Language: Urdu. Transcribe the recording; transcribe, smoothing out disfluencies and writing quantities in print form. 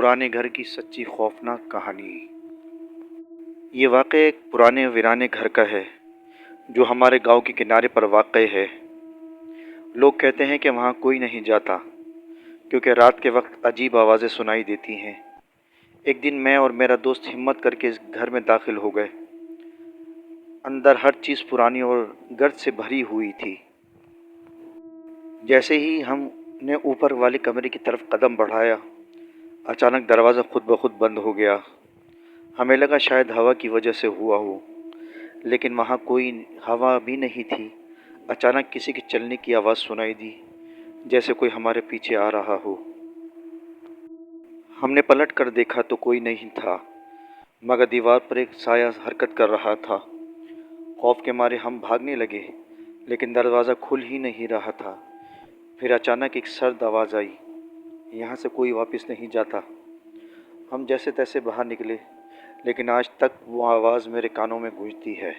پرانے گھر کی سچی خوفناک کہانی۔ یہ واقعہ ایک پرانے ویرانے گھر کا ہے جو ہمارے گاؤں کے کنارے پر واقع ہے۔ لوگ کہتے ہیں کہ وہاں کوئی نہیں جاتا کیونکہ رات کے وقت عجیب آوازیں سنائی دیتی ہیں۔ ایک دن میں اور میرا دوست ہمت کر کے اس گھر میں داخل ہو گئے۔ اندر ہر چیز پرانی اور گرد سے بھری ہوئی تھی۔ جیسے ہی ہم نے اوپر والے کمرے کی طرف قدم بڑھایا، اچانک دروازہ خود بخود بند ہو گیا۔ ہمیں لگا شاید ہوا کی وجہ سے ہوا ہو، لیکن وہاں کوئی ہوا بھی نہیں تھی۔ اچانک کسی کے چلنے کی آواز سنائی دی، جیسے کوئی ہمارے پیچھے آ رہا ہو۔ ہم نے پلٹ کر دیکھا تو کوئی نہیں تھا، مگر دیوار پر ایک سایہ حرکت کر رہا تھا۔ خوف کے مارے ہم بھاگنے لگے، لیکن دروازہ کھل ہی نہیں رہا تھا۔ پھر اچانک ایک سرد آواز آئی، یہاں سے کوئی واپس نہیں جاتا۔ ہم جیسے تیسے باہر نکلے، لیکن آج تک وہ آواز میرے کانوں میں گونجتی ہے۔